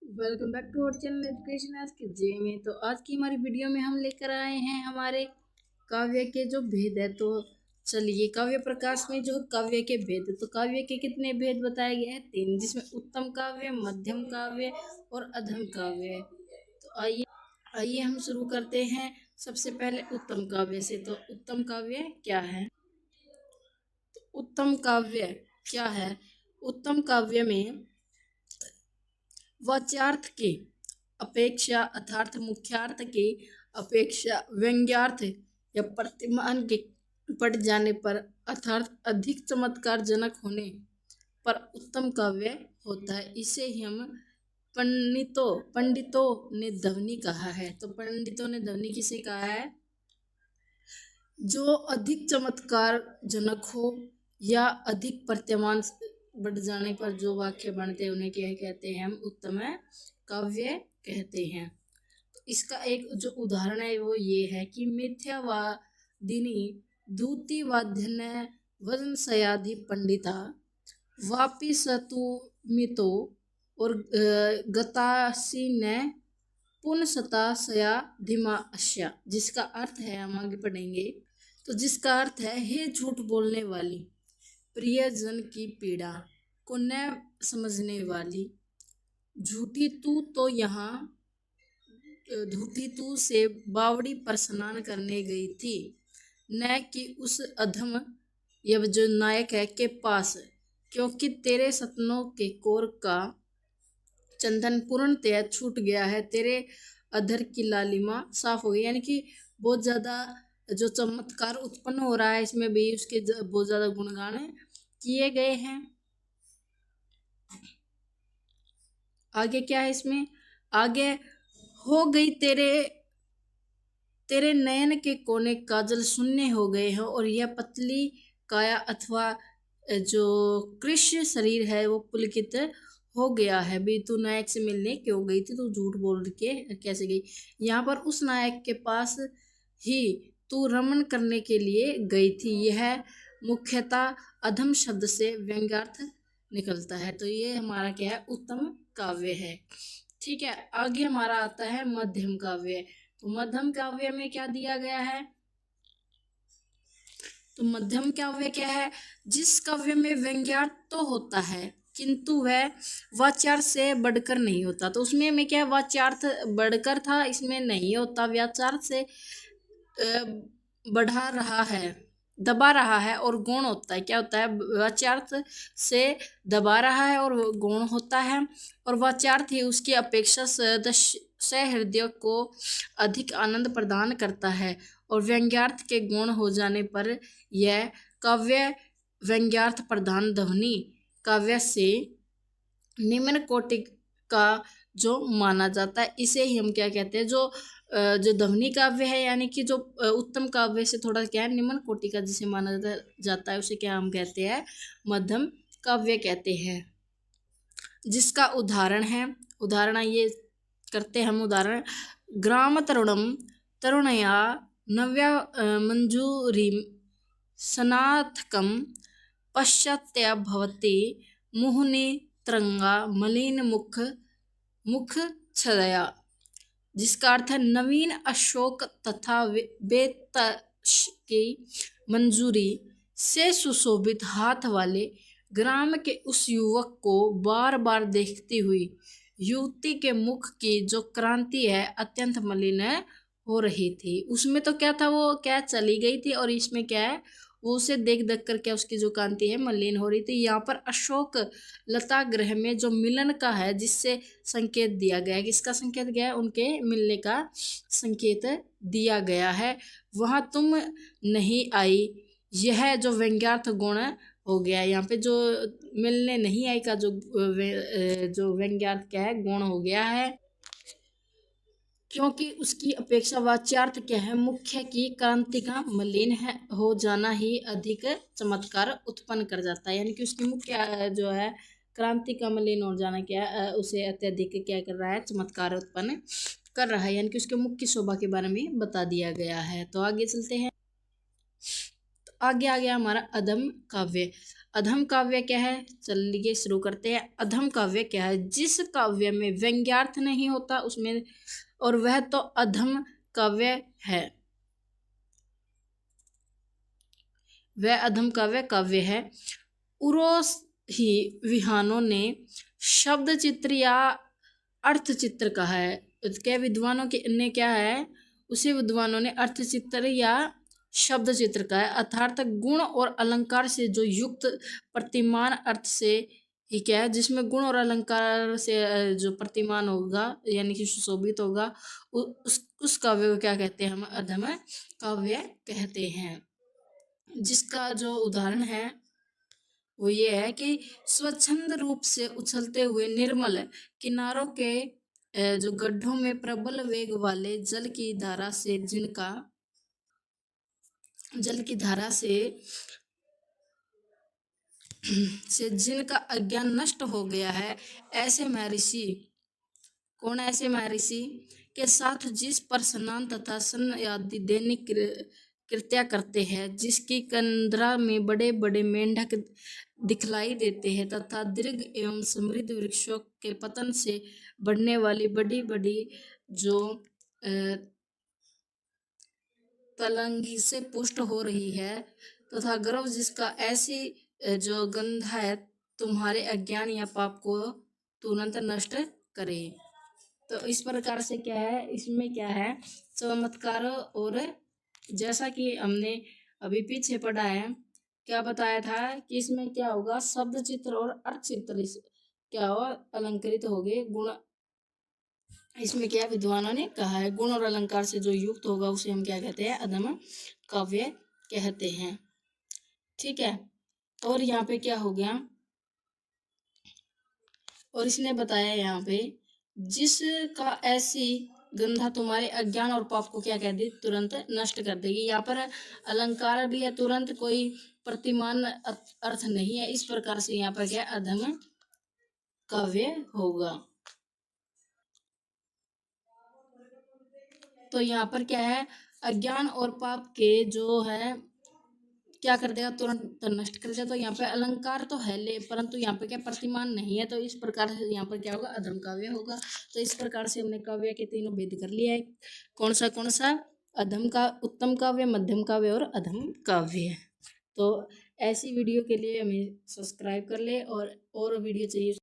Welcome back to our channel education आज के जे में। तो आज की हमारी वीडियो में हम लेकर आए हैं हमारे काव्य के जो भेद है। तो चलिए, काव्य प्रकाश में जो काव्य के भेद, तो काव्य के कितने भेद बताए गए हैं? 3, जिसमें उत्तम काव्य, मध्यम काव्य और अधम काव्य। तो आइए आइए हम शुरू करते हैं सबसे पहले उत्तम काव्य से। तो उत्तम काव्य क्या है? उत्तम काव्य क्या है? उत्तम काव्य में वाच्यार्थ के अपेक्षा अर्थात मुख्यार्थ के अपेक्षा व्यंग्यार्थ या प्रतिमान के पड़ जाने पर अर्थात अधिक चमत्कार जनक होने पर उत्तम काव्य होता है। इसे ही हम पंडितों ने ध्वनि कहा है। तो पंडितों ने ध्वनि किसे कहा है? जो अधिक चमत्कार जनक हो या अधिक प्रत्यमान बढ़ जाने पर जो वाक्य बनते हैं उन्हें क्या कहते हैं? हम उत्तम काव्य कहते हैं। तो इसका एक जो उदाहरण है वो ये है कि मिथ्यावादिनी दूती वाध्यन वजन सयाधि पंडिता वापी सतु मितो और गतासी ने पुनसता सया धीमा अश्या। जिसका अर्थ है, हम आगे पढ़ेंगे, तो जिसका अर्थ है, हे झूठ बोलने वाली, प्रियजन की पीड़ा को न समझने वाली, झूठी तू तो यहाँ झूठी तू से बावड़ी पर स्नान करने गई थी, न कि उस अधम यह जो नायक है के पास, क्योंकि तेरे सपनों के कोर का चंदन पूर्णतया छूट गया है, तेरे अधर की लालिमा साफ हो गई। यानी कि बहुत ज्यादा जो चमत्कार उत्पन्न हो रहा है इसमें भी उसके बहुत ज्यादा गुणगान किए गए हैं। आगे क्या है इसमें? आगे हो गई तेरे नयन के कोने काजल शून्य हो गए हैं और यह पतली काया अथवा जो कृष्ण शरीर है वो पुलकित हो गया है। भी तू नायक से मिलने क्यों गई थी? तू झूठ बोल के कैसे गई? यहाँ पर उस नायक के पास ही तू रमन करने के लिए गई थी। यह मुख्यतः अधम शब्द से व्यंग्यार्थ निकलता है। तो ये हमारा क्या है? उत्तम काव्य है। ठीक है, आगे हमारा आता है मध्यम काव्य। तो मध्यम काव्य में क्या दिया गया है? तो मध्यम काव्य क्या है? जिस काव्य में व्यंग्यार्थ तो होता है किंतु वह वाच्यार्थ से बढ़कर नहीं होता। तो उसमें में क्या वाच्यार्थ बढ़कर था, इसमें नहीं होता, वाच्यार्थ से बढ़ा रहा है, दबा रहा है, और गौण होता है। क्या होता है? वाच्यार्थ से दबा रहा है और गौण होता है, और वाच्यार्थ ही उसकी अपेक्षा सहृदय को अधिक आनंद प्रदान करता है। और व्यंग्यार्थ के गौण हो जाने पर यह काव्य व्यंग्यार्थ प्रधान ध्वनि काव्य से निम्न कोटि का जो माना जाता है, इसे ही हम क्या कहते हैं? जो ध्वनि काव्य है, यानी कि जो उत्तम काव्य से थोड़ा क्या है, निम्न कोटि का जिसे माना जाता है, उसे क्या हम कहते हैं? मध्यम काव्य कहते हैं। जिसका उदाहरण है, उदाहरण ये करते हैं हम उदाहरण, ग्राम तरुणम तरुणया नव्या मंजूरी सनाथकम पश्चात्या भवती मुहुनि तरंगा मलिन मुख छदया। जिसका अर्थ है, नवीन अशोक तथा बेतश की मंजूरी से सुशोभित हाथ वाले ग्राम के उस युवक को बार बार देखती हुई युवती के मुख की जो क्रांति है अत्यंत मलिन हो रही थी। उसमें तो क्या था, वो क्या चली गई थी, और इसमें क्या है, वो उसे देख देख कर क्या उसकी जो कांति है मलिन हो रही थी। यहाँ पर अशोक लता ग्रह में जो मिलन का है, जिससे संकेत दिया गया है, किसका संकेत गया है? उनके मिलने का संकेत दिया गया है। वहां तुम नहीं आई, यह जो व्यंग्यार्थ गुण हो गया है। यहाँ पे जो मिलने नहीं आई का जो व्यंग्यार्थ क्या है? गुण हो गया है, क्योंकि उसकी अपेक्षा वाच्यार्थ क्या है? मुख्य की क्रांति का मलिन है हो जाना ही अधिक चमत्कार उत्पन्न कर जाता है। यानी कि उसकी मुख्य जो है क्रांति का मलिन हो जाना क्या है? उसे अत्यधिक क्या कर रहा है? चमत्कार उत्पन्न कर रहा है। यानी कि उसके मुख्य शोभा के बारे में बता दिया गया है। तो आगे चलते हैं। तो आगे आ गया हमारा अधम काव्य। अधम काव्य क्या है, चलिए शुरू करते हैं। अधम काव्य क्या है, जिस काव्य में व्यंग्यार्थ नहीं होता उसमें, और वह तो अधम काव्य है। वह अधम काव्य काव्य है। उरोस ही विहानों ने शब्द चित्र या अर्थ चित्र कहा है। क्या विद्वानों के ने क्या है, उसे विद्वानों ने अर्थ चित्र या शब्द चित्र का है, अर्थात गुण और अलंकार से जो युक्त प्रतिमान अर्थ से ही क्या है, जिसमें गुण और अलंकार से जो प्रतिमान होगा यानी कि सुशोभित होगा, उस काव्य को क्या कहते हैं, हम अधम काव्य कहते हैं। जिसका जो उदाहरण है वो ये है कि स्वच्छंद रूप से उछलते हुए निर्मल किनारों के जो गड्ढों में प्रबल वेग वाले जल की धारा से जिनका अज्ञान नष्ट हो गया है, ऐसे महर्षि, कौन ऐसे महर्षि के साथ जिस पर स्नान तथा सन आदि दैनिक कृत्या करते हैं, जिसकी कंदरा में बड़े बड़े मेंढक दिखलाई देते हैं तथा दीर्घ एवं समृद्ध वृक्षों के पतन से बढ़ने वाली बड़ी बड़ी जो तलंगी से पुष्ट हो रही है, तथा गर्व जिसका ऐसी जो गंध है तुम्हारे अज्ञान या पाप को तुरंत नष्ट करे। तो इस प्रकार से क्या है, इसमें क्या है, चमत्कार। और जैसा कि हमने अभी पीछे पढ़ा है, क्या बताया था कि इसमें क्या होगा, शब्द चित्र और अर्थ चित्र क्या हो, अलंकृत हो गए गुण। इसमें क्या विद्वानों ने कहा है, गुण और अलंकार से जो युक्त होगा उसे हम क्या कहते हैं, अधम काव्य कहते हैं। ठीक है। और यहाँ पे क्या हो गया, और इसने बताया यहाँ पे, जिसका ऐसी गंधा तुम्हारे अज्ञान और पाप को क्या कह दी, तुरंत नष्ट कर देगी। यहाँ पर अलंकार भी है, तुरंत कोई प्रतिमान अर्थ नहीं है। इस प्रकार से यहाँ पर क्या अधम काव्य होगा। तो यहाँ पर क्या है, अज्ञान और पाप के जो है क्या कर देगा, तुरंत नष्ट कर देगा। तो यहाँ पे अलंकार तो है ले, परंतु यहाँ पे क्या प्रतिमान नहीं है। तो इस प्रकार से यहाँ पर क्या होगा, अधम काव्य होगा। तो इस प्रकार से हमने काव्य के तीनों भेद कर लिया है। कौन सा, अधम का उत्तम काव्य, मध्यम काव्य और अधम काव्य। तो ऐसी वीडियो के लिए हमें सब्सक्राइब कर ले, और वीडियो चाहिए